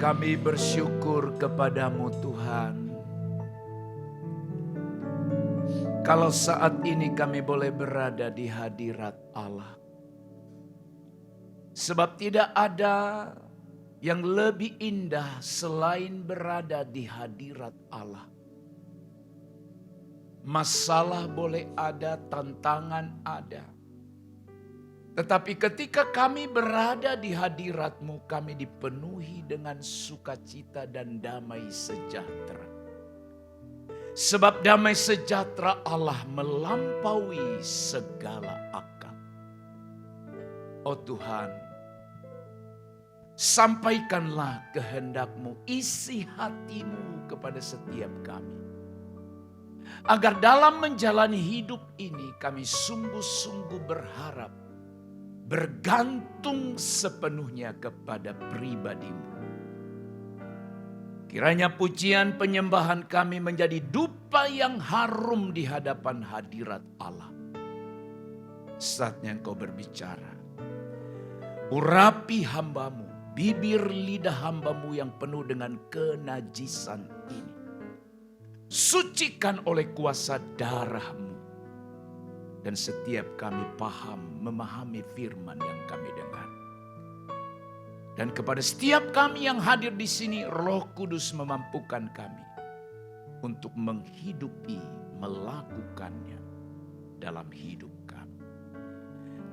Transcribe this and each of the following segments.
Kami bersyukur kepadamu Tuhan. Kalau saat ini kami boleh berada di hadirat Allah. Sebab tidak ada yang lebih indah selain berada di hadirat Allah. Masalah boleh ada, tantangan ada. Tetapi ketika kami berada di hadirat-Mu, kami dipenuhi dengan sukacita dan damai sejahtera. Sebab damai sejahtera Allah melampaui segala akal. Oh Tuhan, sampaikanlah kehendak-Mu, isi hati-Mu kepada setiap kami. Agar dalam menjalani hidup ini kami sungguh-sungguh berharap, bergantung sepenuhnya kepada pribadi-Mu. Kiranya pujian penyembahan kami menjadi dupa yang harum di hadapan hadirat Allah. Saatnya Engkau berbicara. Urapi hamba-Mu, bibir lidah hamba-Mu yang penuh dengan kenajisan ini. Sucikan oleh kuasa darah-Mu. Dan setiap kami paham, memahami firman yang kami dengar. Dan kepada setiap kami yang hadir di sini, Roh Kudus memampukan kami untuk menghidupi, melakukannya dalam hidup kami.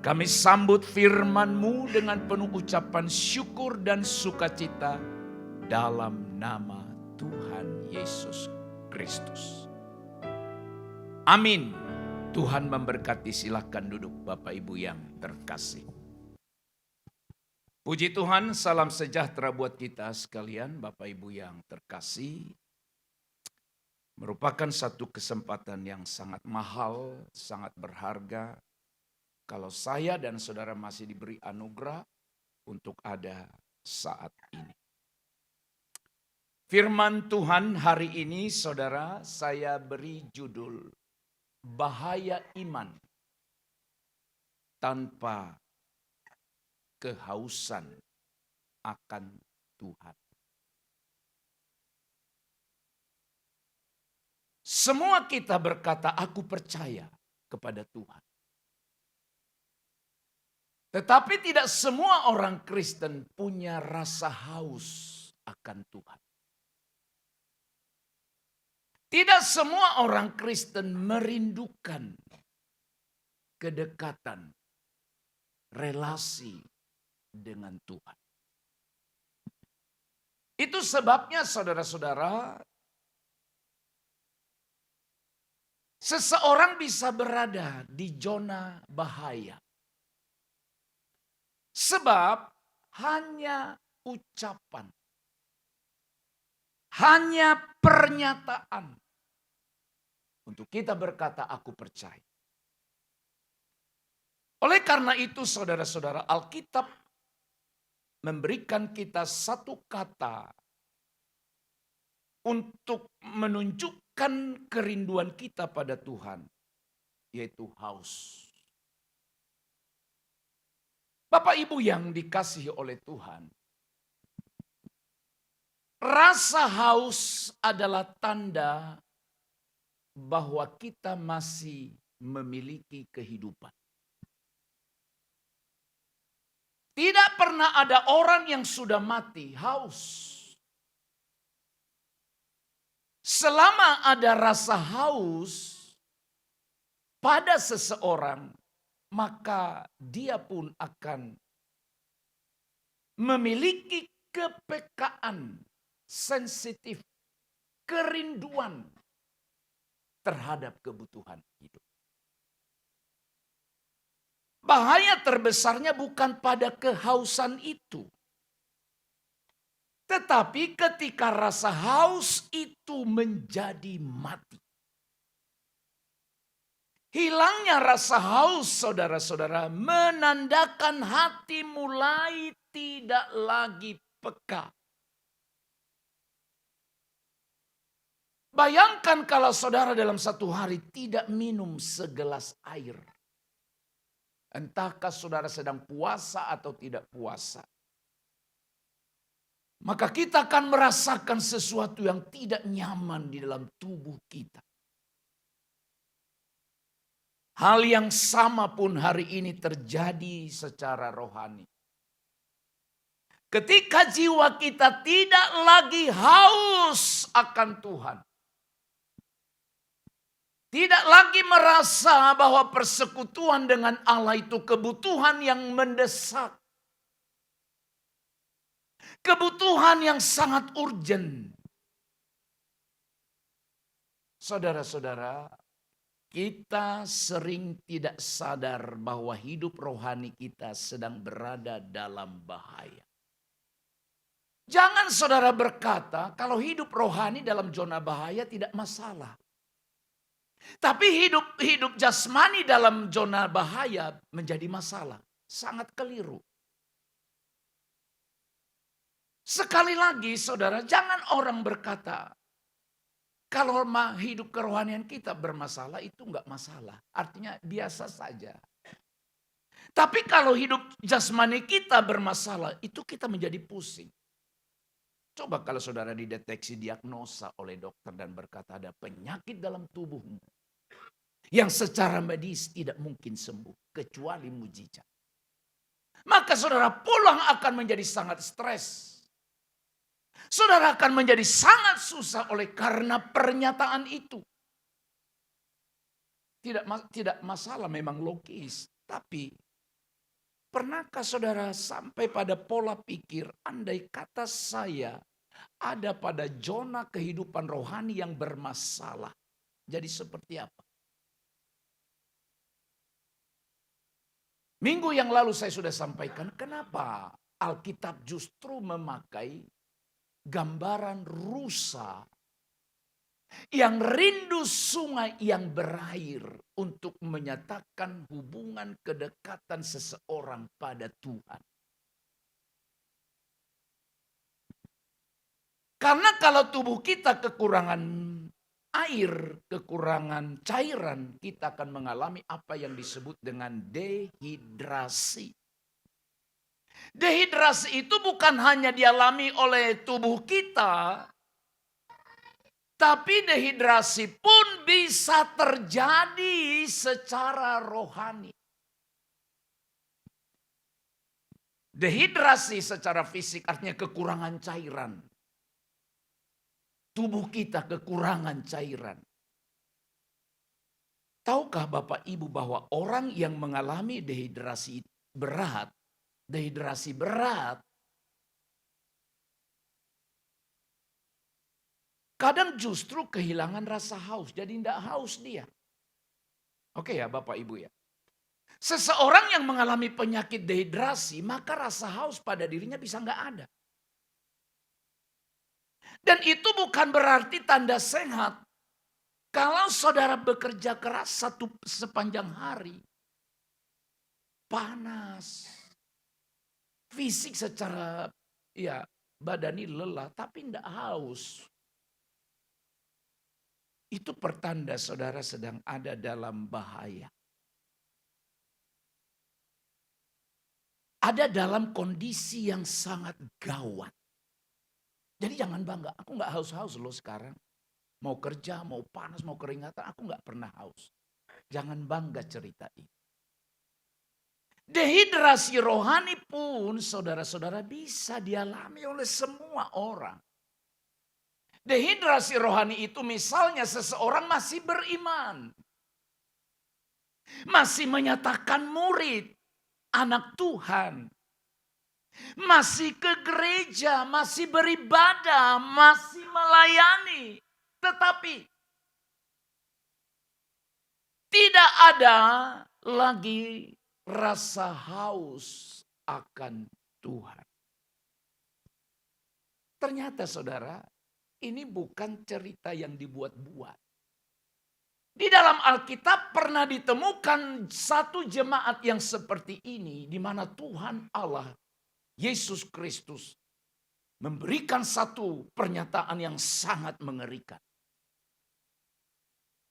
Kami sambut firman-Mu dengan penuh ucapan syukur dan sukacita dalam nama Tuhan Yesus Kristus. Amin. Tuhan memberkati, silakan duduk Bapak Ibu yang terkasih. Puji Tuhan, salam sejahtera buat kita sekalian Bapak Ibu yang terkasih. Merupakan satu kesempatan yang sangat mahal, sangat berharga. Kalau saya dan saudara masih diberi anugerah untuk ada saat ini. Firman Tuhan hari ini saudara, saya beri judul bahaya iman tanpa kehausan akan Tuhan. Semua kita berkata, aku percaya kepada Tuhan. Tetapi tidak semua orang Kristen punya rasa haus akan Tuhan. Tidak semua orang Kristen merindukan kedekatan, relasi dengan Tuhan. Itu sebabnya saudara-saudara, seseorang bisa berada di zona bahaya. Sebab hanya ucapan, hanya pernyataan. Untuk kita berkata, aku percaya. Oleh karena itu saudara-saudara, Alkitab memberikan kita satu kata untuk menunjukkan kerinduan kita pada Tuhan, yaitu haus. Bapak Ibu yang dikasihi oleh Tuhan, rasa haus adalah tanda bahwa kita masih memiliki kehidupan. Tidak pernah ada orang yang sudah mati haus. Selama ada rasa haus pada seseorang, maka dia pun akan memiliki kepekaan, sensitif, kerinduan terhadap kebutuhan hidup. Bahaya terbesarnya bukan pada kehausan itu. Tetapi ketika rasa haus itu menjadi mati. Hilangnya rasa haus saudara-saudara menandakan hati mulai tidak lagi peka. Bayangkan kalau saudara dalam satu hari tidak minum segelas air. Entahkah saudara sedang puasa atau tidak puasa. maka kita akan merasakan sesuatu yang tidak nyaman di dalam tubuh kita. Hal yang sama pun hari ini terjadi secara rohani. Ketika jiwa kita tidak lagi haus akan Tuhan. Tidak lagi merasa bahwa persekutuan dengan Allah itu kebutuhan yang mendesak. Kebutuhan yang sangat urgent. Saudara-saudara, kita sering tidak sadar bahwa hidup rohani kita sedang berada dalam bahaya. Jangan saudara berkata kalau hidup rohani dalam zona bahaya tidak masalah. Tapi hidup jasmani dalam zona bahaya menjadi masalah. Sangat keliru. Sekali lagi saudara, jangan orang berkata kalau hidup kerohanian kita bermasalah itu enggak masalah. Artinya biasa saja. Tapi kalau hidup jasmani kita bermasalah itu kita menjadi pusing. Coba kalau saudara dideteksi diagnosa oleh dokter dan berkata ada penyakit dalam tubuhmu. Yang secara medis tidak mungkin sembuh. Kecuali mujizat. Maka saudara pulang akan menjadi sangat stres. Saudara akan menjadi sangat susah oleh karena pernyataan itu. Tidak masalah memang logis. Tapi pernahkah saudara sampai pada pola pikir andai kata saya ada pada zona kehidupan rohani yang bermasalah. Jadi seperti apa? Minggu yang lalu saya sudah sampaikan kenapa Alkitab justru memakai gambaran rusa yang rindu sungai yang berair untuk menyatakan hubungan kedekatan seseorang pada Tuhan. Karena kalau tubuh kita kekurangan air, kekurangan cairan, kita akan mengalami apa yang disebut dengan dehidrasi. Dehidrasi itu bukan hanya dialami oleh tubuh kita, tapi dehidrasi pun bisa terjadi secara rohani. Dehidrasi secara fisik artinya kekurangan cairan. Tubuh kita kekurangan cairan. Tahukah Bapak Ibu bahwa orang yang mengalami dehidrasi berat kadang justru kehilangan rasa haus. Jadi tidak haus dia. Oke ya Bapak Ibu ya. Seseorang yang mengalami penyakit dehidrasi, maka rasa haus pada dirinya bisa nggak ada. Dan itu bukan berarti tanda sehat. Kalau saudara bekerja keras sepanjang hari, panas, fisik secara badani lelah, tapi tidak haus. Itu pertanda saudara sedang ada dalam bahaya. Ada dalam kondisi yang sangat gawat. Jadi jangan bangga, aku nggak haus-haus loh sekarang. Mau kerja, mau panas, mau keringatan, aku nggak pernah haus. Jangan bangga cerita ini. Dehidrasi rohani pun saudara-saudara bisa dialami oleh semua orang. Dehidrasi rohani itu misalnya seseorang masih beriman. Masih menyatakan murid, anak Tuhan. Masih ke gereja, masih beribadah, masih melayani. Tetapi tidak ada lagi rasa haus akan Tuhan. Ternyata saudara, ini bukan cerita yang dibuat-buat. Di dalam Alkitab pernah ditemukan satu jemaat yang seperti ini, di mana Tuhan Allah Yesus Kristus memberikan satu pernyataan yang sangat mengerikan.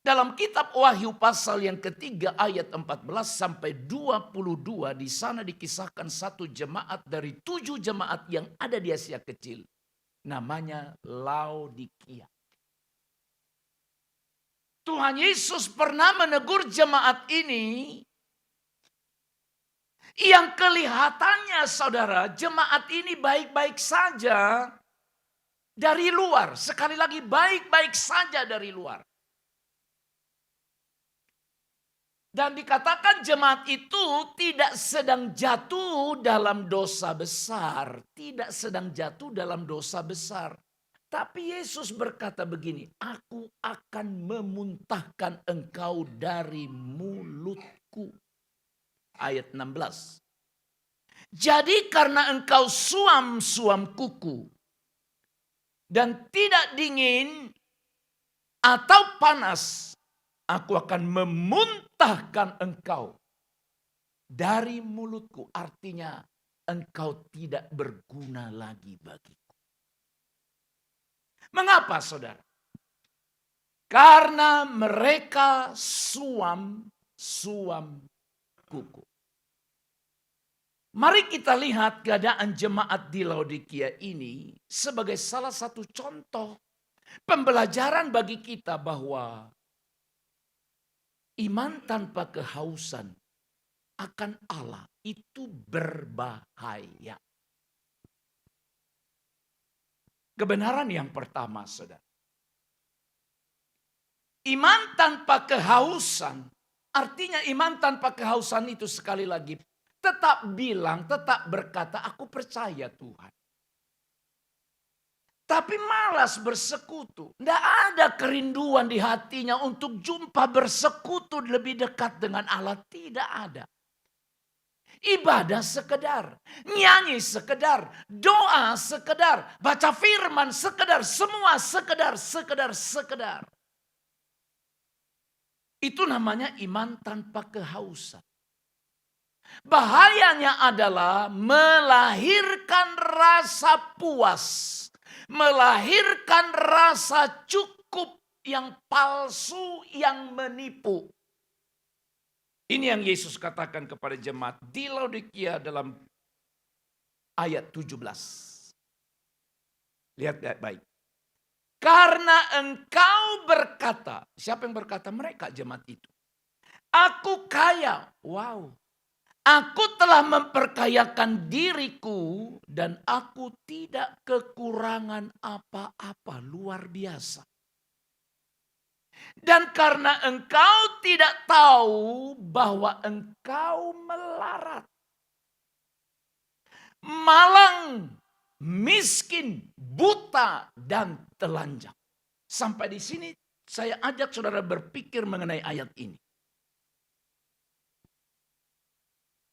Dalam kitab Wahyu pasal yang ketiga ayat 14 sampai 22 di sana dikisahkan satu jemaat dari 7 jemaat yang ada di Asia Kecil. namanya Laodikia. Tuhan Yesus pernah menegur jemaat ini yang kelihatannya saudara, jemaat ini baik-baik saja dari luar. Sekali lagi baik-baik saja dari luar. Dan dikatakan jemaat itu tidak sedang jatuh dalam dosa besar. Tidak sedang jatuh dalam dosa besar. Tapi Yesus berkata begini, aku akan memuntahkan engkau dari mulutku. Ayat 16. Jadi karena engkau suam-suam kuku dan tidak dingin atau panas, aku akan memuntahkan engkau dari mulutku. Artinya engkau tidak berguna lagi bagiku. Mengapa saudara? Karena mereka suam-suam kuku. Mari kita lihat keadaan jemaat di Laodikia ini sebagai salah satu contoh pembelajaran bagi kita bahwa iman tanpa kehausan akan Allah itu berbahaya. Kebenaran yang pertama, saudara. Iman tanpa kehausan, artinya iman tanpa kehausan itu sekali lagi tetap bilang, tetap berkata, aku percaya Tuhan. Tapi malas bersekutu. Tidak ada kerinduan di hatinya untuk jumpa bersekutu lebih dekat dengan Allah. Tidak ada. Ibadah sekedar, nyanyi sekedar, doa sekedar, baca firman sekedar, semua sekedar. Itu namanya iman tanpa kehausan. Bahayanya adalah melahirkan rasa puas, melahirkan rasa cukup yang palsu, yang menipu. Ini yang Yesus katakan kepada jemaat di Laodikia dalam ayat 17. Lihat baik. Karena engkau berkata, siapa yang berkata? Mereka, jemaat itu. Aku kaya, wow. Aku telah memperkayakan diriku dan aku tidak kekurangan apa-apa, luar biasa. Dan karena engkau tidak tahu bahwa engkau melarat, malang, miskin, buta, dan telanjang. Sampai di sini saya ajak saudara berpikir mengenai ayat ini.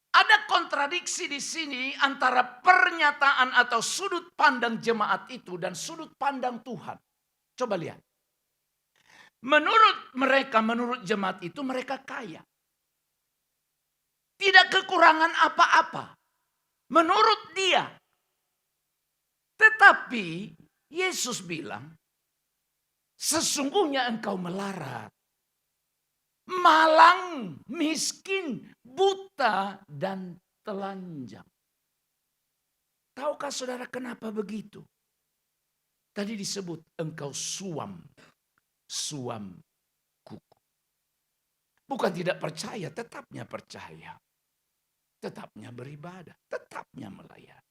Ada kontradiksi di sini antara pernyataan atau sudut pandang jemaat itu dan sudut pandang Tuhan. Coba lihat. Menurut mereka, menurut jemaat itu mereka kaya. Tidak kekurangan apa-apa. Menurut dia. Tetapi Yesus bilang, sesungguhnya engkau melarat. Malang, miskin, buta, dan telanjang. Tahukah saudara kenapa begitu? Tadi disebut engkau suam kuku. Bukan tidak percaya, tetapnya percaya. Tetapnya beribadah, tetapnya melayani.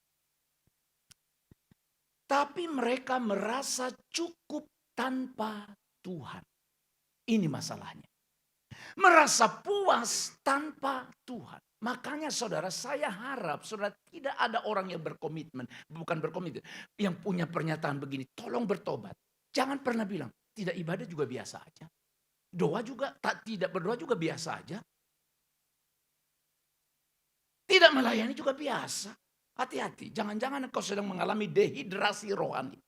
Tapi mereka merasa cukup tanpa Tuhan. Ini masalahnya. Merasa puas tanpa Tuhan. Makanya saudara, saya harap saudara tidak ada orang yang berkomitmen. Bukan berkomitmen. Yang punya pernyataan begini, tolong bertobat. Jangan pernah bilang, tidak ibadah juga biasa aja. Doa juga, tidak berdoa juga biasa aja. Tidak melayani juga biasa. Hati-hati, jangan-jangan engkau sedang mengalami dehidrasi rohani.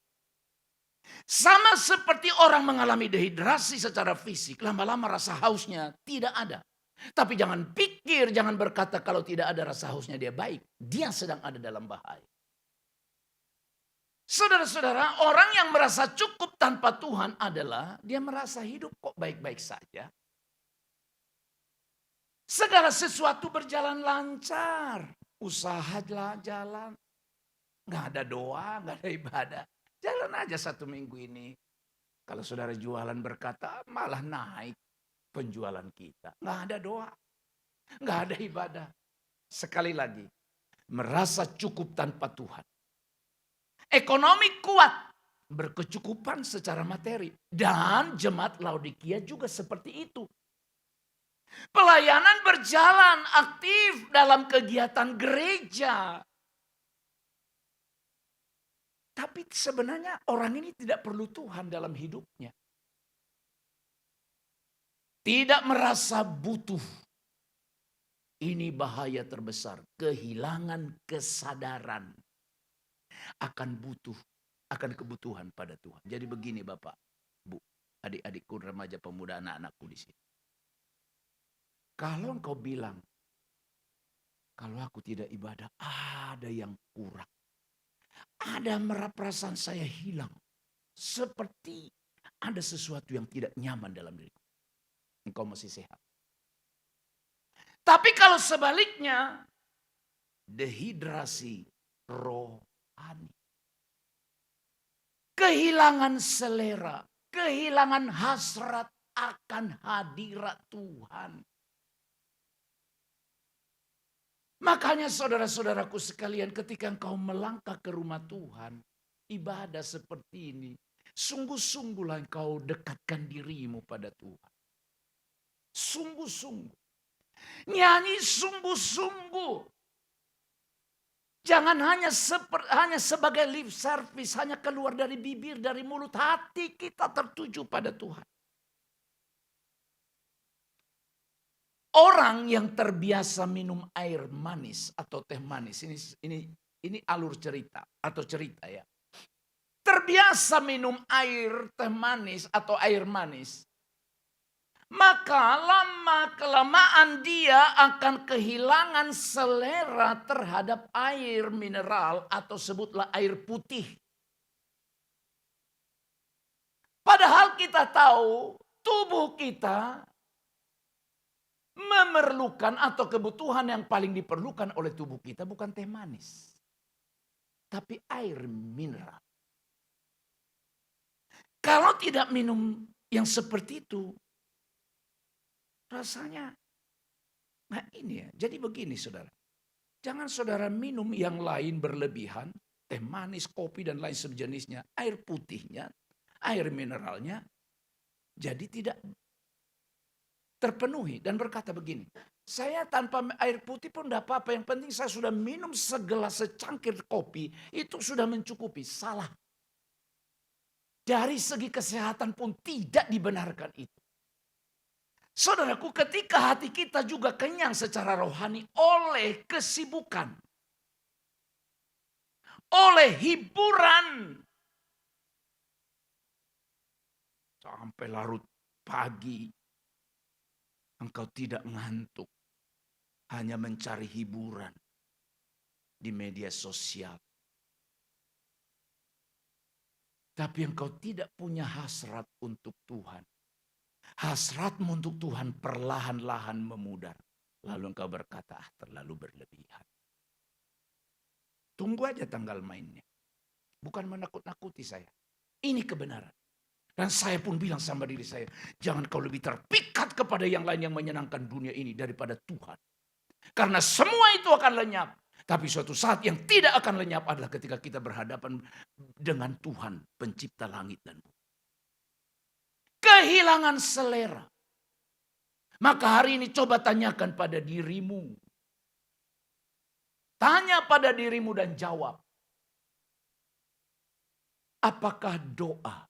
Sama seperti orang mengalami dehidrasi secara fisik, lama-lama rasa hausnya tidak ada. Tapi jangan pikir, jangan berkata kalau tidak ada rasa hausnya dia baik. Dia sedang ada dalam bahaya. Saudara-saudara, orang yang merasa cukup tanpa Tuhan adalah dia merasa hidup kok baik-baik saja. Segala sesuatu berjalan lancar. Usaha jalan. Gak ada doa, gak ada ibadah. Jalan aja 1 minggu ini. Kalau saudara jualan berkata malah naik penjualan kita. Nggak ada doa, nggak ada ibadah. Sekali lagi, merasa cukup tanpa Tuhan. Ekonomi kuat, berkecukupan secara materi. Dan jemaat Laodikia juga seperti itu. Pelayanan berjalan aktif dalam kegiatan gereja. Tapi sebenarnya orang ini tidak perlu Tuhan dalam hidupnya. Tidak merasa butuh. Ini bahaya terbesar. Kehilangan kesadaran akan kebutuhan pada Tuhan. Jadi begini Bapak, Bu, adik-adikku, remaja, pemuda, anak-anakku di sini. Kalau engkau bilang, kalau aku tidak ibadah, ada yang kurang. Ada perasaan saya hilang. Seperti ada sesuatu yang tidak nyaman dalam diriku. Engkau masih sehat. Tapi kalau sebaliknya, dehidrasi rohani. Kehilangan selera, kehilangan hasrat akan hadirat Tuhan. Makanya saudara-saudaraku sekalian, ketika engkau melangkah ke rumah Tuhan, ibadah seperti ini, sungguh-sungguhlah engkau dekatkan dirimu pada Tuhan. Sungguh-sungguh. Nyanyi sungguh-sungguh. Jangan hanya sebagai lip service, hanya keluar dari bibir, dari mulut, hati kita tertuju pada Tuhan. Orang yang terbiasa minum air manis atau teh manis, ini alur cerita atau cerita ya. Terbiasa minum air teh manis atau air manis, maka lama kelamaan dia akan kehilangan selera terhadap air mineral atau sebutlah air putih. Padahal kita tahu tubuh kita memerlukan atau kebutuhan yang paling diperlukan oleh tubuh kita bukan teh manis, tapi air mineral. Kalau tidak minum yang seperti itu, rasanya, nah ini ya. Jadi begini saudara, jangan saudara minum yang lain berlebihan, teh manis, kopi dan lain sejenisnya, air putihnya, air mineralnya, jadi tidak terpenuhi dan berkata begini, saya tanpa air putih pun tidak apa-apa, yang penting saya sudah minum segelas secangkir kopi, itu sudah mencukupi. Salah. Dari segi kesehatan pun tidak dibenarkan itu. Saudaraku, ketika hati kita juga kenyang secara rohani oleh kesibukan, oleh hiburan, sampai larut pagi, engkau tidak ngantuk, hanya mencari hiburan di media sosial. Tapi engkau tidak punya hasrat untuk Tuhan. Hasratmu untuk Tuhan perlahan-lahan memudar. Lalu engkau berkata, terlalu berlebihan. Tunggu aja tanggal mainnya. Bukan menakut-nakuti saya. Ini kebenaran. Dan saya pun bilang sama diri saya, jangan kau lebih terpikat kepada yang lain yang menyenangkan dunia ini daripada Tuhan. Karena semua itu akan lenyap. Tapi suatu saat yang tidak akan lenyap adalah ketika kita berhadapan dengan Tuhan, pencipta langit dan bumi. Kehilangan selera. Maka hari ini coba tanyakan pada dirimu. Tanya pada dirimu dan jawab. Apakah doa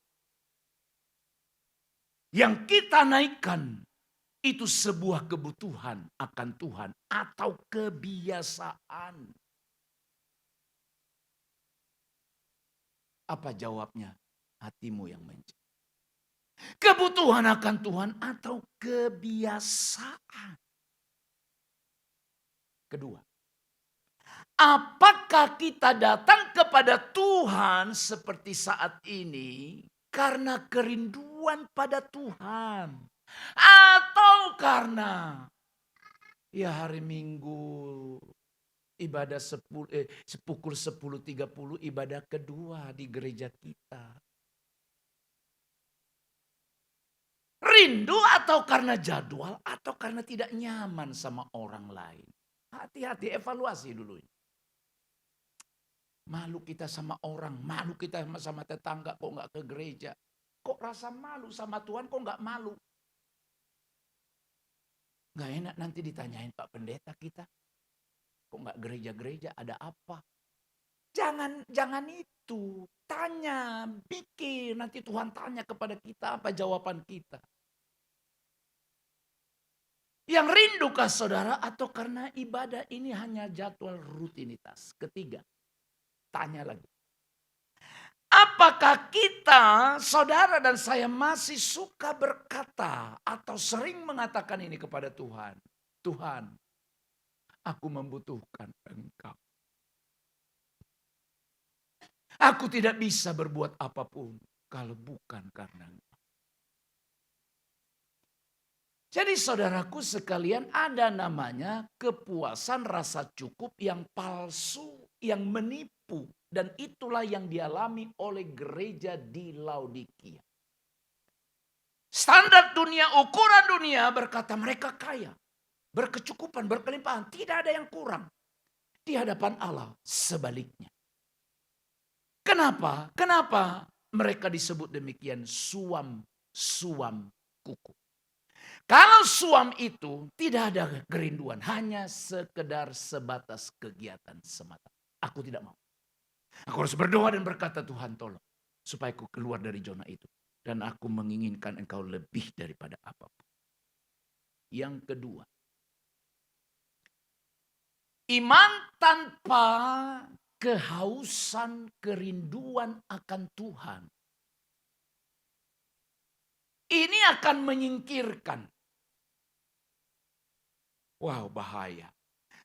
yang kita naikkan itu sebuah kebutuhan akan Tuhan atau kebiasaan? Apa jawabnya? Hatimu yang menjawab. Kebutuhan akan Tuhan atau kebiasaan? Kedua, apakah kita datang kepada Tuhan seperti saat ini karena kerinduan pada Tuhan? Atau karena ya hari Minggu Ibadah pukul 10.30 ibadah kedua di gereja kita. Rindu atau karena jadwal atau karena tidak nyaman sama orang lain. Hati-hati, evaluasi dulu. Malu kita sama orang, malu kita sama tetangga kok nggak ke gereja. Kok rasa malu sama Tuhan kok nggak malu. Nggak enak nanti ditanyain Pak Pendeta kita. Kok nggak gereja-gereja, ada apa? Jangan itu. Tanya, pikir. Nanti Tuhan tanya kepada kita apa jawaban kita. Yang rindukah saudara atau karena ibadah ini hanya jadwal rutinitas? Ketiga, tanya lagi. Apakah kita, saudara dan saya masih suka berkata atau sering mengatakan ini kepada Tuhan? Tuhan, aku membutuhkan Engkau. Aku tidak bisa berbuat apapun kalau bukan karena Engkau. Jadi saudaraku sekalian, ada namanya kepuasan rasa cukup yang palsu, yang menipu. Dan itulah yang dialami oleh gereja di Laodikia. Standar dunia, ukuran dunia berkata mereka kaya, berkecukupan, berkelimpahan, tidak ada yang kurang. Di hadapan Allah sebaliknya. Kenapa? Kenapa mereka disebut demikian? Suam kuku. Kalau suam itu tidak ada kerinduan, hanya sekedar sebatas kegiatan semata. Aku tidak mau. Aku harus berdoa dan berkata, Tuhan tolong supaya aku keluar dari zona itu. Dan aku menginginkan Engkau lebih daripada apapun. Yang kedua, iman tanpa kehausan, kerinduan akan Tuhan. Ini akan menyingkirkan. Wow, bahaya.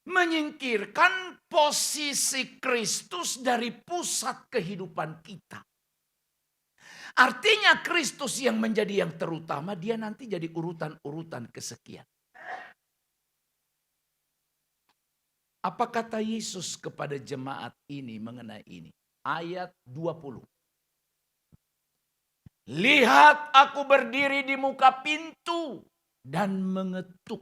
Menyingkirkan posisi Kristus dari pusat kehidupan kita. Artinya Kristus yang menjadi yang terutama, dia nanti jadi urutan-urutan kesekian. Apa kata Yesus kepada jemaat ini mengenai ini? Ayat 20. Lihat aku berdiri di muka pintu dan mengetuk.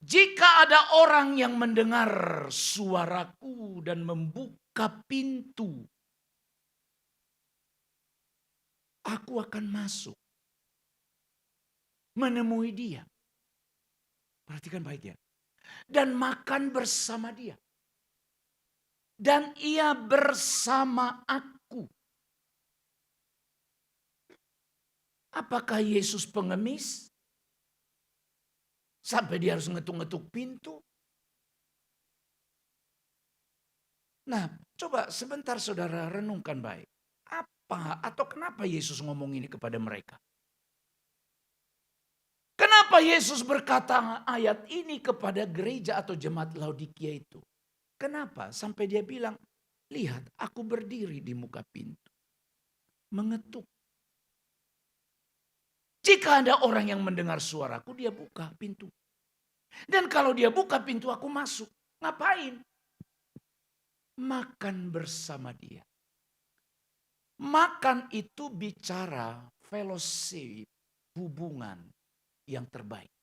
Jika ada orang yang mendengar suaraku dan membuka pintu, aku akan masuk. Menemui dia. Perhatikan baik ya. Dan makan bersama dia. Dan ia bersama aku. Apakah Yesus pengemis? Sampai dia harus ngetuk-ngetuk pintu. Nah, coba sebentar saudara renungkan baik. Apa atau kenapa Yesus ngomong ini kepada mereka? Kenapa Yesus berkata ayat ini kepada gereja atau jemaat Laodikia itu? Kenapa? Sampai dia bilang, lihat aku berdiri di muka pintu. Mengetuk. Jika ada orang yang mendengar suaraku, dia buka pintu. Dan kalau dia buka pintu, aku masuk. Ngapain? Makan bersama dia. Makan itu bicara fellowship, hubungan yang terbaik.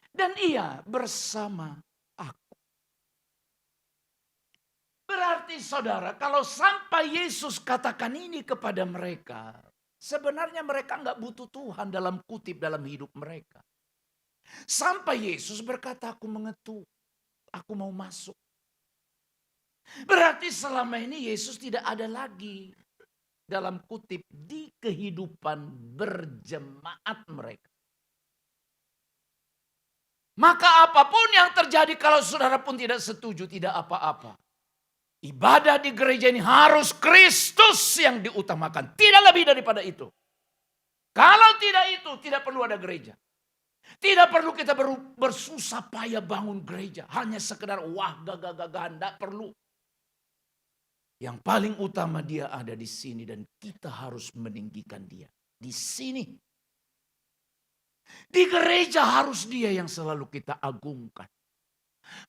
Dan ia bersama aku. Berarti saudara, kalau sampai Yesus katakan ini kepada mereka, sebenarnya mereka nggak butuh Tuhan dalam kutip dalam hidup mereka. Sampai Yesus berkata, aku mengetuk, aku mau masuk. Berarti selama ini Yesus tidak ada lagi dalam kutip di kehidupan berjemaat mereka. Maka apapun yang terjadi kalau saudara pun tidak setuju, tidak apa-apa. Ibadah di gereja ini harus Kristus yang diutamakan. Tidak lebih daripada itu. Kalau tidak itu, tidak perlu ada gereja. Tidak perlu kita bersusah payah bangun gereja. Hanya sekedar wah gagah-gagahan, tidak perlu. Yang paling utama dia ada di sini dan kita harus meninggikan dia. Di sini. Di gereja harus dia yang selalu kita agungkan.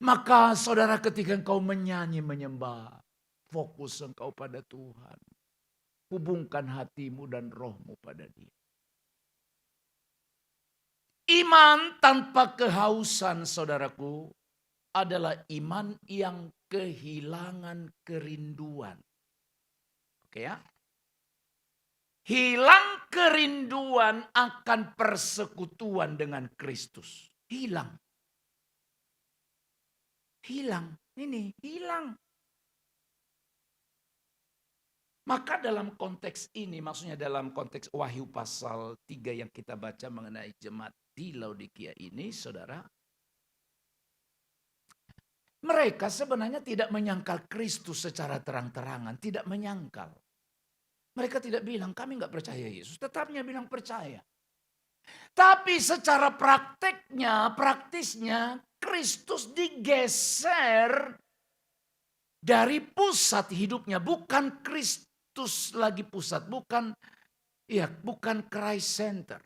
Maka saudara, ketika engkau menyanyi menyembah, fokus engkau pada Tuhan. Hubungkan hatimu dan rohmu pada Dia. Iman tanpa kehausan, saudaraku, adalah iman yang kehilangan kerinduan. Oke ya? Hilang kerinduan akan persekutuan dengan Kristus. Hilang. Hilang. Ini hilang. Maka dalam konteks ini, maksudnya dalam konteks Wahyu pasal 3 yang kita baca mengenai jemaat di Laodikia ini, saudara. Mereka sebenarnya tidak menyangkal Kristus secara terang-terangan. Tidak menyangkal. Mereka tidak bilang, kami nggak percaya Yesus. Tetapnya bilang percaya. Tapi secara praktisnya, Kristus digeser dari pusat hidupnya. Bukan Kristus lagi pusat. Bukan Christ Center.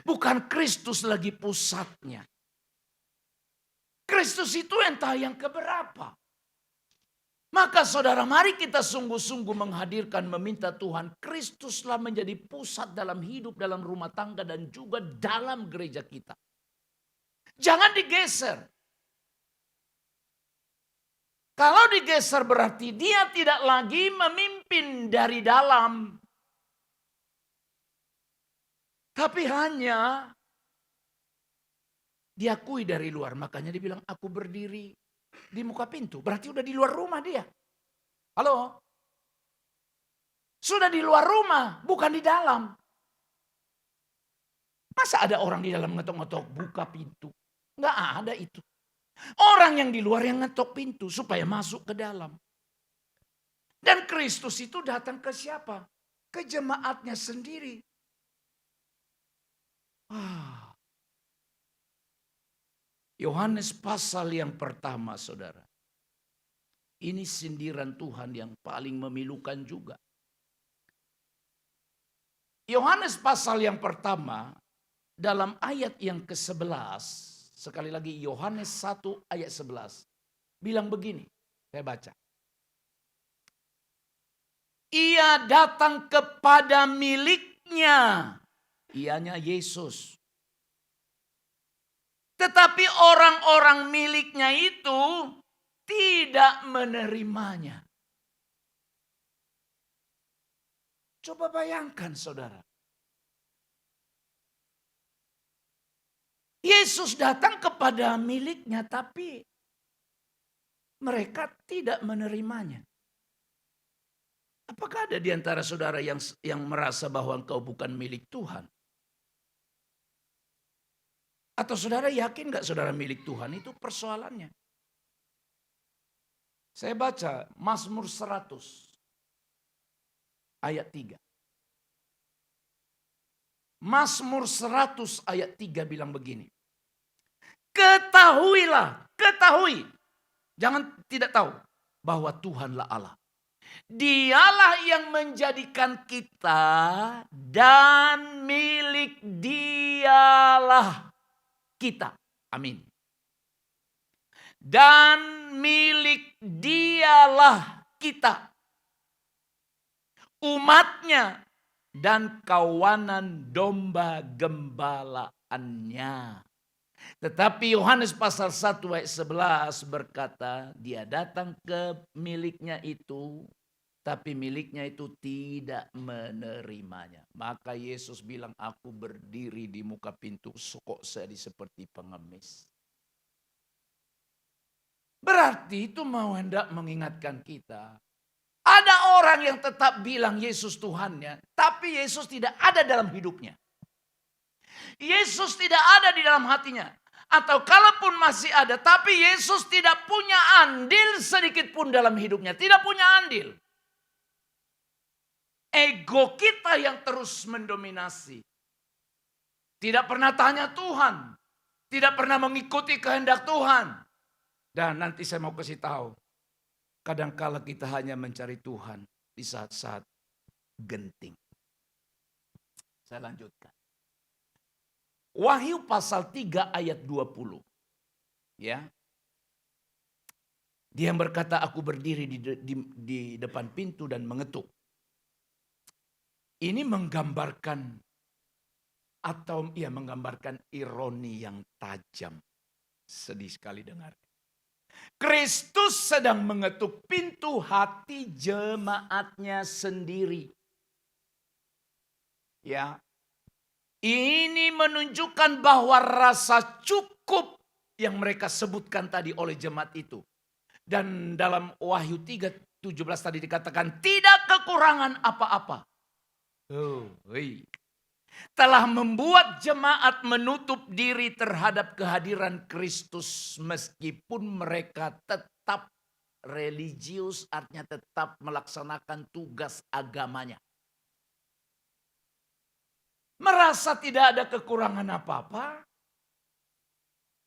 Bukan Kristus lagi pusatnya. Kristus itu entah yang keberapa. Maka saudara, mari kita sungguh-sungguh menghadirkan, meminta Tuhan Kristuslah menjadi pusat dalam hidup, dalam rumah tangga, dan juga dalam gereja kita. Jangan digeser. Kalau digeser berarti dia tidak lagi memimpin dari dalam. Tapi hanya diakui dari luar. Makanya dia bilang, aku berdiri di muka pintu. Berarti udah di luar rumah dia. Halo? Sudah di luar rumah, bukan di dalam. Masa ada orang di dalam ngetok-ngetok buka pintu? Nggak ada itu. Orang yang di luar yang ngetok pintu supaya masuk ke dalam. Dan Kristus itu datang ke siapa? Ke jemaatnya sendiri. Yohanes pasal yang pertama, saudara. Ini sindiran Tuhan yang paling memilukan juga. Yohanes pasal yang pertama, dalam ayat yang ke-11, sekali lagi Yohanes 1 ayat 11, bilang begini, saya baca. Ia datang kepada miliknya, ianya Yesus. Tetapi orang-orang miliknya itu tidak menerimanya. Coba bayangkan saudara. Yesus datang kepada miliknya tapi mereka tidak menerimanya. Apakah ada di antara saudara yang merasa bahwa engkau bukan milik Tuhan? Atau saudara yakin gak saudara milik Tuhan? Itu persoalannya. Saya baca Mazmur 100 ayat 3. Mazmur 100 ayat 3 bilang begini. Ketahuilah, ketahui. Jangan tidak tahu bahwa Tuhanlah Allah. Dialah yang menjadikan kita dan milik dialah kita. Amin. Dan milik dialah kita. Umatnya dan kawanan domba gembalaannya. Tetapi Yohanes pasal 1 ayat 11 berkata, dia datang ke miliknya itu, tapi miliknya itu tidak menerimanya. Maka Yesus bilang, aku berdiri di muka pintu, kok saya seperti pengemis. Berarti itu mau hendak mengingatkan kita. Ada orang yang tetap bilang Yesus Tuhannya, tapi Yesus tidak ada dalam hidupnya. Yesus tidak ada di dalam hatinya. Atau kalaupun masih ada, tapi Yesus tidak punya andil sedikit pun dalam hidupnya. Tidak punya andil. Ego kita yang terus mendominasi. Tidak pernah tanya Tuhan. Tidak pernah mengikuti kehendak Tuhan. Dan nanti saya mau kasih tahu. Kadangkala kita hanya mencari Tuhan di saat-saat genting. Saya lanjutkan. Wahyu pasal 3 ayat 20. Ya. Dia yang berkata, aku berdiri di depan pintu dan mengetuk. Ini menggambarkan menggambarkan ironi yang tajam. Sedih sekali dengar. Kristus sedang mengetuk pintu hati jemaatnya sendiri. Ya. Ini menunjukkan bahwa rasa cukup yang mereka sebutkan tadi oleh jemaat itu. Dan dalam Wahyu 3:17 tadi dikatakan tidak kekurangan apa-apa. Telah membuat jemaat menutup diri terhadap kehadiran Kristus meskipun mereka tetap religius, artinya tetap melaksanakan tugas agamanya. Merasa tidak ada kekurangan apa-apa,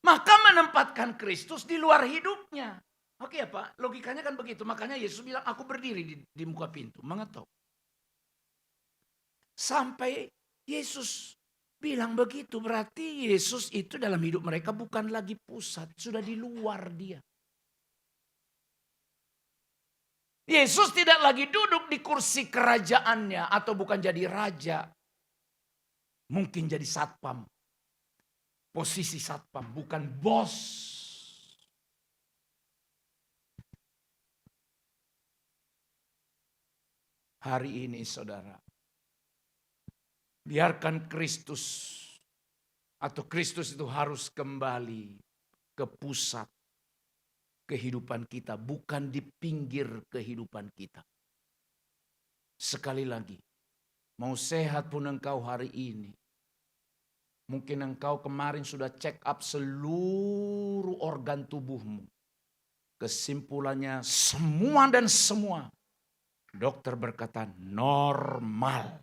maka menempatkan Kristus di luar hidupnya. Oke ya Pak, logikanya kan begitu. Makanya Yesus bilang, aku berdiri di muka pintu, mengetuk. Sampai Yesus bilang begitu, berarti Yesus itu dalam hidup mereka bukan lagi pusat, sudah di luar dia. Yesus tidak lagi duduk di kursi kerajaannya atau bukan jadi raja. Mungkin jadi satpam. Posisi satpam, bukan bos. Hari ini saudara, biarkan Kristus atau Kristus itu harus kembali ke pusat kehidupan kita, bukan di pinggir kehidupan kita. Sekali lagi, mau sehat pun engkau hari ini, mungkin engkau kemarin sudah check up seluruh organ tubuhmu. Kesimpulannya semua dan semua dokter berkata normal.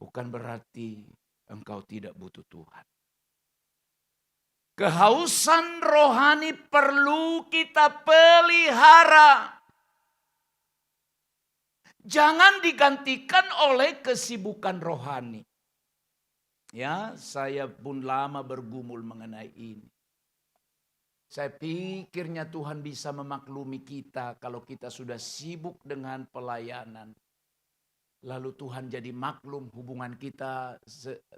Bukan berarti engkau tidak butuh Tuhan. Kehausan rohani perlu kita pelihara. Jangan digantikan oleh kesibukan rohani. Ya, saya pun lama bergumul mengenai ini. Saya pikirnya Tuhan bisa memaklumi kita kalau kita sudah sibuk dengan pelayanan. Lalu Tuhan jadi maklum hubungan kita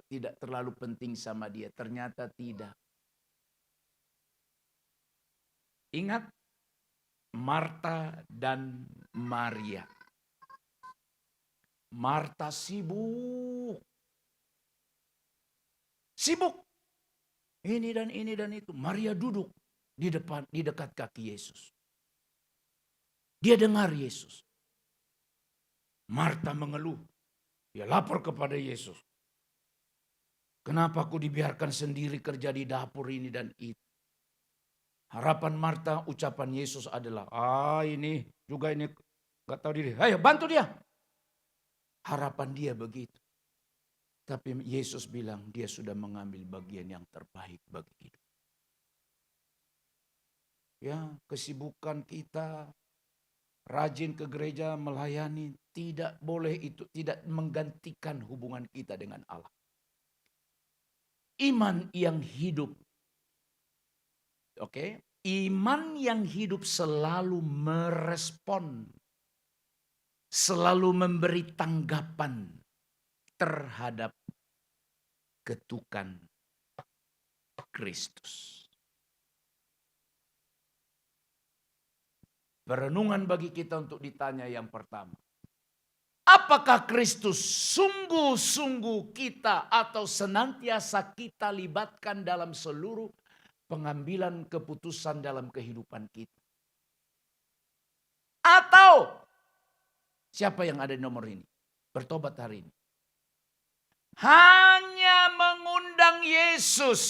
tidak terlalu penting sama dia. Ternyata tidak. Ingat Marta dan Maria. Marta sibuk. Sibuk. Ini dan itu. Maria duduk di dekat kaki Yesus. Dia dengar Yesus. Marta mengeluh. Dia lapor kepada Yesus. Kenapa aku dibiarkan sendiri kerja di dapur ini dan itu? Harapan Marta, ucapan Yesus adalah, ini juga ini gak tahu diri. Ayo bantu dia. Harapan dia begitu. Tapi Yesus bilang dia sudah mengambil bagian yang terbaik bagi hidup. Ya, kesibukan kita, rajin ke gereja, melayani, tidak boleh itu, tidak menggantikan hubungan kita dengan Allah. Iman yang hidup. Oke, iman yang hidup selalu merespon, selalu memberi tanggapan terhadap ketukan Kristus. Perenungan bagi kita untuk ditanya yang pertama. Apakah Kristus sungguh-sungguh kita atau senantiasa kita libatkan dalam seluruh pengambilan keputusan dalam kehidupan kita? Atau siapa yang ada di nomor ini? Bertobat hari ini. Hanya mengundang Yesus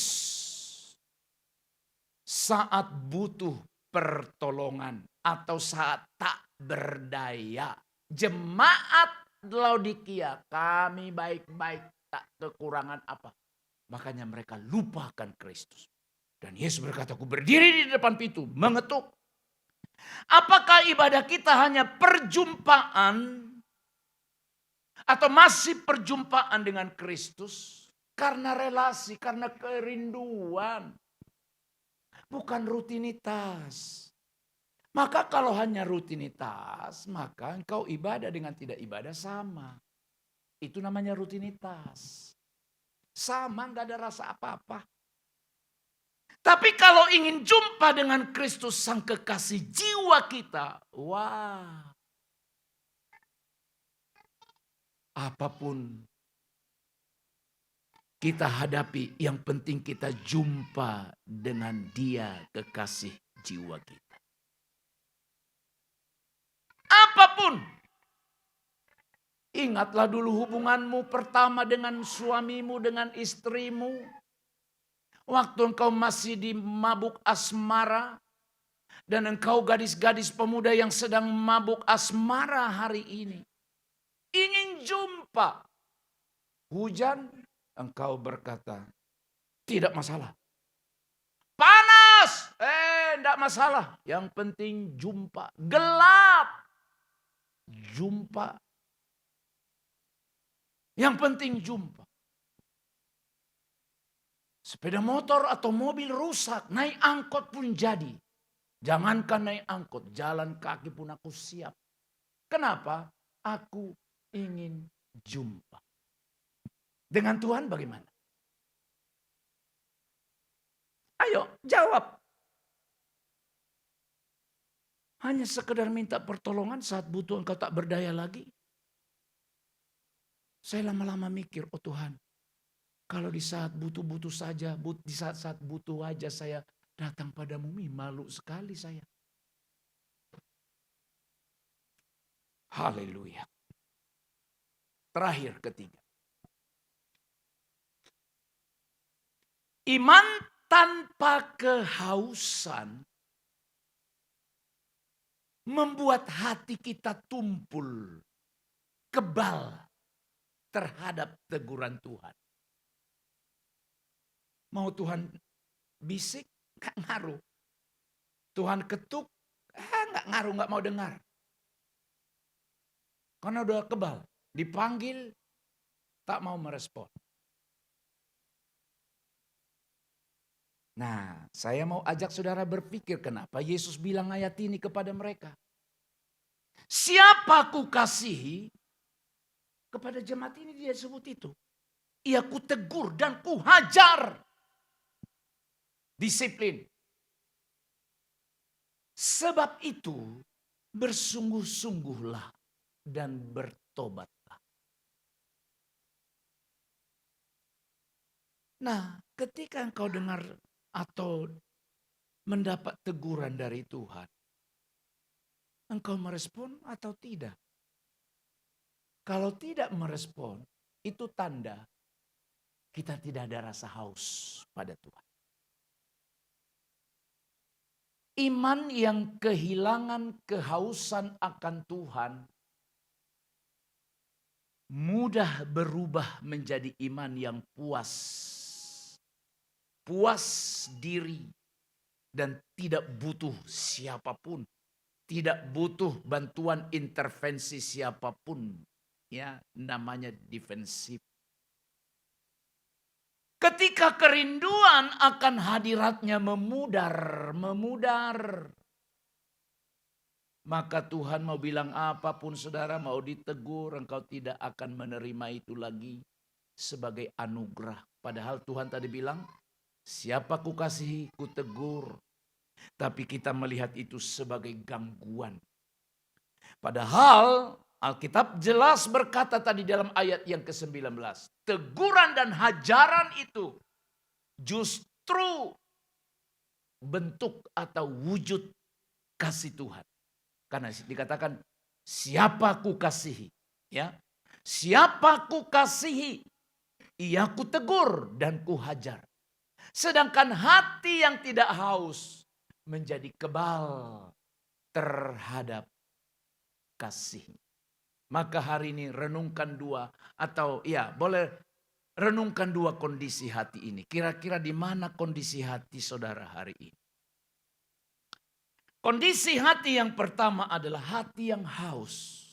saat butuh pertolongan atau saat tak berdaya. Jemaat Laodikia, kami baik-baik, tak kekurangan apa. Makanya mereka lupakan Kristus. Dan Yesus berkata, aku berdiri di depan pintu, mengetuk. Apakah ibadah kita hanya perjumpaan atau masih perjumpaan dengan Kristus? Karena relasi, karena kerinduan. Bukan rutinitas. Maka kalau hanya rutinitas, maka engkau ibadah dengan tidak ibadah sama. Itu namanya rutinitas. Sama, nggak ada rasa apa-apa. Tapi kalau ingin jumpa dengan Kristus sang kekasih jiwa kita, wah. Apapun kita hadapi, yang penting kita jumpa dengan Dia kekasih jiwa kita. Apapun. Ingatlah dulu hubunganmu pertama dengan suamimu, dengan istrimu. Waktu engkau masih di mabuk asmara. Dan engkau gadis-gadis pemuda yang sedang mabuk asmara hari ini. Ingin jumpa. Hujan, engkau berkata, tidak masalah. Panas, tidak masalah. Yang penting jumpa. Gelap, jumpa. Yang penting jumpa. Sepeda motor atau mobil rusak, naik angkot pun jadi. Jangankan naik angkot, jalan kaki pun aku siap. Kenapa? Aku ingin jumpa. Dengan Tuhan bagaimana? Ayo jawab. Hanya sekedar minta pertolongan saat butuh engkau tak berdaya lagi. Saya lama-lama mikir, oh Tuhan, kalau di saat butuh-butuh saja, di saat-saat butuh aja saya datang padamu, malu sekali saya. Haleluya. Terakhir ketiga. Iman tanpa kehausan membuat hati kita tumpul, kebal terhadap teguran Tuhan. Mau Tuhan bisik, gak ngaruh. Tuhan ketuk, gak ngaruh, gak mau dengar. Karena udah kebal. Dipanggil, tak mau merespon. Nah, saya mau ajak saudara berpikir kenapa Yesus bilang ayat ini kepada mereka. Siapa ku kasihi, kepada jemaat ini dia sebut itu. Ia ku tegur dan ku hajar. Disiplin. Sebab itu bersungguh-sungguhlah dan bertobatlah. Nah, ketika engkau dengar atau mendapat teguran dari Tuhan, engkau merespon atau tidak? Kalau tidak merespon, itu tanda kita tidak ada rasa haus pada Tuhan. Iman yang kehilangan kehausan akan Tuhan mudah berubah menjadi iman yang puas. Puas diri dan tidak butuh siapapun. Tidak butuh bantuan intervensi siapapun. Ya, namanya defensif. Ketika kerinduan akan hadiratnya memudar. Maka Tuhan mau bilang apapun saudara, mau ditegur, engkau tidak akan menerima itu lagi sebagai anugerah. Padahal Tuhan tadi bilang, siapa ku kasihi, ku tegur. Tapi kita melihat itu sebagai gangguan. Padahal Alkitab jelas berkata tadi dalam ayat yang ke-19. Teguran dan hajaran itu justru bentuk atau wujud kasih Tuhan. Karena dikatakan siapa ku kasihi. Ya, siapa ku kasihi, ia ku tegur dan ku hajar. Sedangkan hati yang tidak haus menjadi kebal terhadap kasih. Maka hari ini renungkan dua atau ya boleh renungkan dua kondisi hati ini. Kira-kira di mana kondisi hati saudara hari ini? Kondisi hati yang pertama adalah hati yang haus.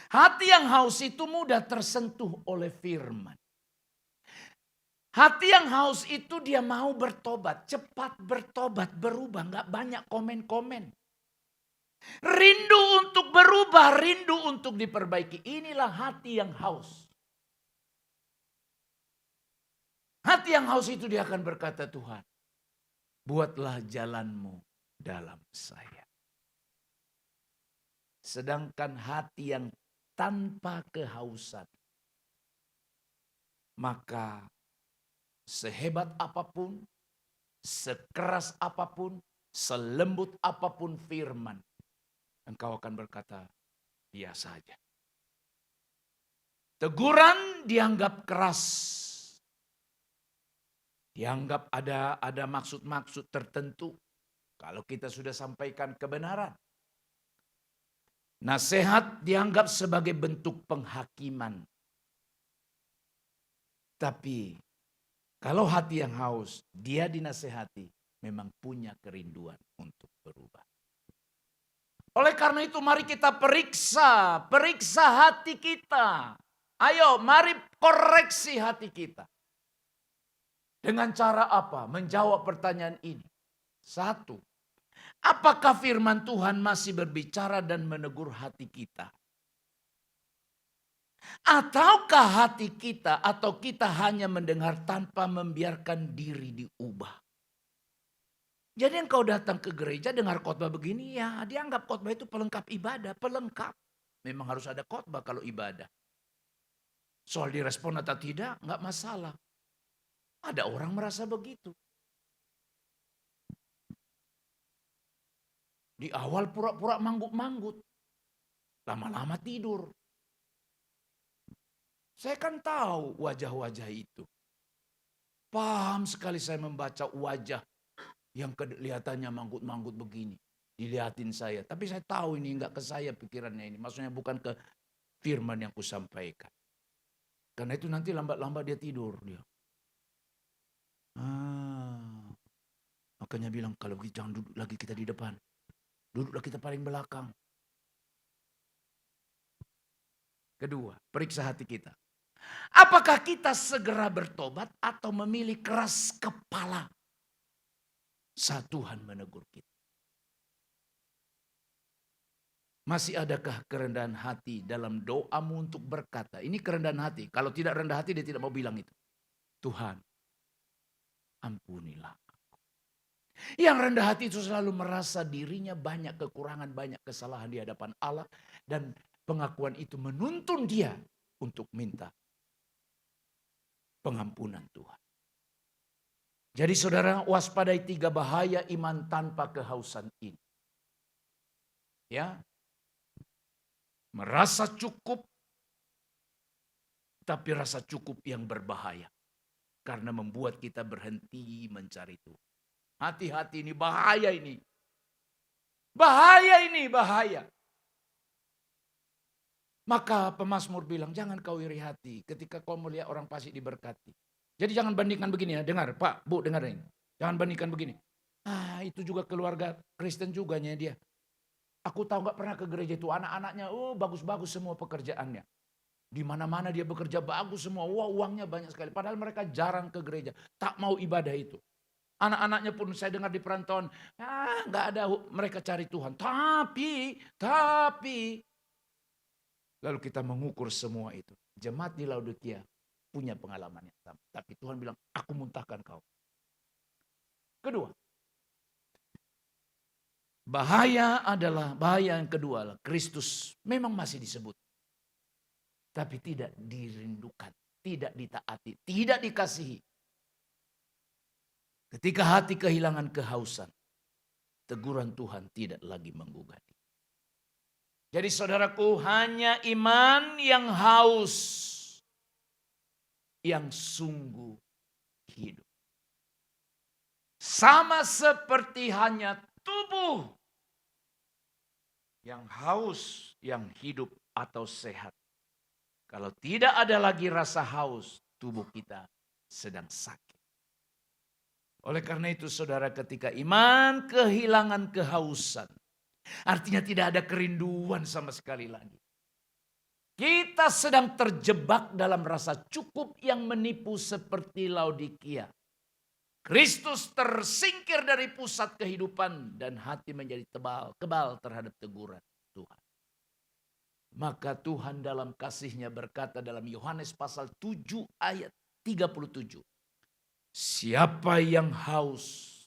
Hati yang haus itu mudah tersentuh oleh firman. Hati yang haus itu dia mau bertobat, cepat bertobat, berubah, nggak banyak komen-komen. Rindu untuk berubah, rindu untuk diperbaiki. Inilah hati yang haus. Hati yang haus itu dia akan berkata, Tuhan, buatlah jalanmu dalam saya. Sedangkan hati yang tanpa kehausan, maka sehebat apapun, sekeras apapun, selembut apapun firman, engkau akan berkata, biasa saja. Teguran dianggap keras. Dianggap ada maksud-maksud tertentu. Kalau kita sudah sampaikan kebenaran. Nasihat dianggap sebagai bentuk penghakiman. Tapi kalau hati yang haus, dia dinasehati, memang punya kerinduan untuk berubah. Oleh karena itu mari kita periksa hati kita. Ayo mari koreksi hati kita. Dengan cara apa? Menjawab pertanyaan ini. 1. Apakah firman Tuhan masih berbicara dan menegur hati kita? Ataukah hati kita atau kita hanya mendengar tanpa membiarkan diri diubah? Jadi engkau datang ke gereja dengar khotbah begini, ya dianggap khotbah itu pelengkap ibadah, pelengkap. Memang harus ada khotbah kalau ibadah. Soal direspon atau tidak, enggak masalah. Ada orang merasa begitu. Di awal pura-pura manggut-manggut. Lama-lama tidur. Saya kan tahu wajah-wajah itu. Paham sekali saya membaca wajah yang kelihatannya manggut-manggut begini. Dilihatin saya. Tapi saya tahu ini enggak ke saya pikirannya ini. Maksudnya bukan ke firman yang kusampaikan. Karena itu nanti lambat-lambat dia tidur. Makanya bilang kalau jangan duduk lagi kita di depan. Duduklah kita paling belakang. Kedua, periksa hati kita. Apakah kita segera bertobat atau memilih keras kepala saat Tuhan menegur kita? Masih adakah kerendahan hati dalam doamu untuk berkata? Ini kerendahan hati. Kalau tidak rendah hati dia tidak mau bilang itu. Tuhan, ampunilah. Yang rendah hati itu selalu merasa dirinya banyak kekurangan, banyak kesalahan di hadapan Allah. Dan pengakuan itu menuntun dia untuk minta pengampunan Tuhan. Jadi saudara, waspadai 3 bahaya iman tanpa kehausan ini. Ya. Merasa cukup, tapi rasa cukup yang berbahaya. Karena membuat kita berhenti mencari Tuhan. Hati-hati ini, bahaya ini. Bahaya ini, bahaya. Maka pemazmur bilang, jangan kau iri hati ketika kau melihat orang fasik diberkati. Jadi jangan bandingkan begini ya, dengar Pak, Bu, dengar ini. Jangan bandingkan begini. Itu juga keluarga Kristen juga dia. Aku tahu gak pernah ke gereja itu, anak-anaknya bagus-bagus semua pekerjaannya. Di mana-mana dia bekerja bagus semua, uangnya banyak sekali. Padahal mereka jarang ke gereja, tak mau ibadah itu. Anak-anaknya pun saya dengar di perantauan, gak ada mereka cari Tuhan. Tapi, lalu kita mengukur semua itu. Jemaat di Laodikia punya pengalaman yang sama. Tapi Tuhan bilang, aku muntahkan kau. Kedua, bahaya yang kedua adalah Kristus memang masih disebut. Tapi tidak dirindukan, tidak ditaati, tidak dikasihi. Ketika hati kehilangan kehausan, teguran Tuhan tidak lagi menggugah. Jadi saudaraku, hanya iman yang haus, yang sungguh hidup. Sama seperti hanya tubuh yang haus, yang hidup atau sehat. Kalau tidak ada lagi rasa haus, tubuh kita sedang sakit. Oleh karena itu saudara, ketika iman kehilangan kehausan, artinya tidak ada kerinduan sama sekali lagi. Kita sedang terjebak dalam rasa cukup yang menipu seperti Laodikia. Kristus tersingkir dari pusat kehidupan dan hati menjadi kebal terhadap teguran Tuhan. Maka Tuhan dalam kasih-Nya berkata dalam Yohanes pasal 7 ayat 37. Siapa yang haus,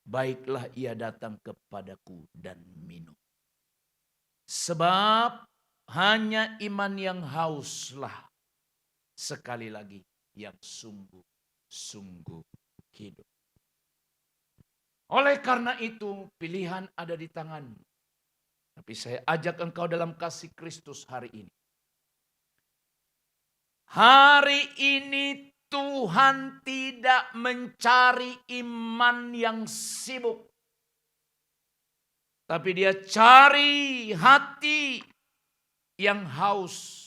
baiklah ia datang kepadaku dan minum. Sebab hanya iman yang hauslah, sekali lagi, yang sungguh-sungguh hidup. Oleh karena itu, pilihan ada di tanganmu. Tapi saya ajak engkau dalam kasih Kristus hari ini. Hari ini Tuhan tidak mencari iman yang sibuk. Tapi Dia cari hati yang haus.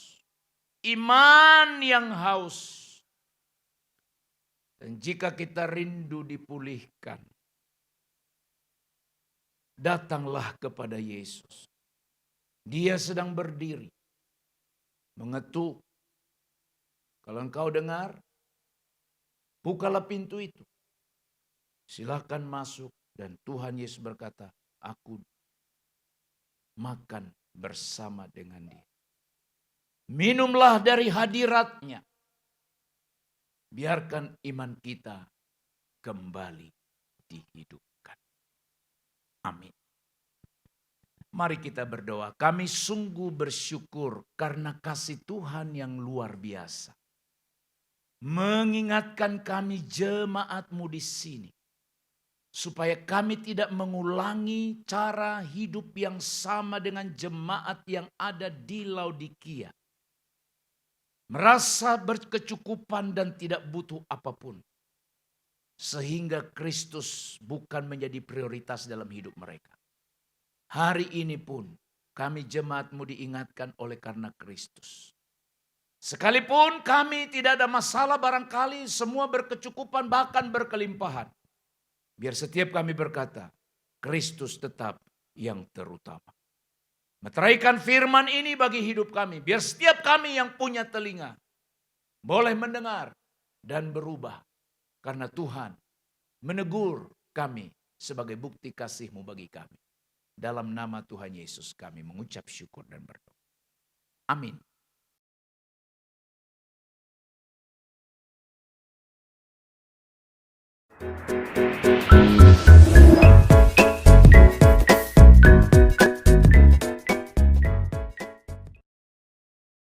Iman yang haus. Dan jika kita rindu dipulihkan, datanglah kepada Yesus. Dia sedang berdiri, mengetuk. Kalau engkau dengar, bukalah pintu itu. Silakan masuk. Dan Tuhan Yesus berkata, aku makan bersama dengan Dia. Minumlah dari hadirat-Nya. Biarkan iman kita kembali dihidupkan. Amin. Mari kita berdoa. Kami sungguh bersyukur karena kasih Tuhan yang luar biasa. Mengingatkan kami jemaat-Mu di sini. Supaya kami tidak mengulangi cara hidup yang sama dengan jemaat yang ada di Laodikia. Merasa berkecukupan dan tidak butuh apapun. Sehingga Kristus bukan menjadi prioritas dalam hidup mereka. Hari ini pun kami jemaat-Mu diingatkan oleh karena Kristus. Sekalipun kami tidak ada masalah, barangkali semua berkecukupan bahkan berkelimpahan. Biar setiap kami berkata, Kristus tetap yang terutama. Meteraikan firman ini bagi hidup kami. Biar setiap kami yang punya telinga boleh mendengar dan berubah. Karena Tuhan menegur kami sebagai bukti kasih-Mu bagi kami. Dalam nama Tuhan Yesus kami mengucap syukur dan berdoa. Amin.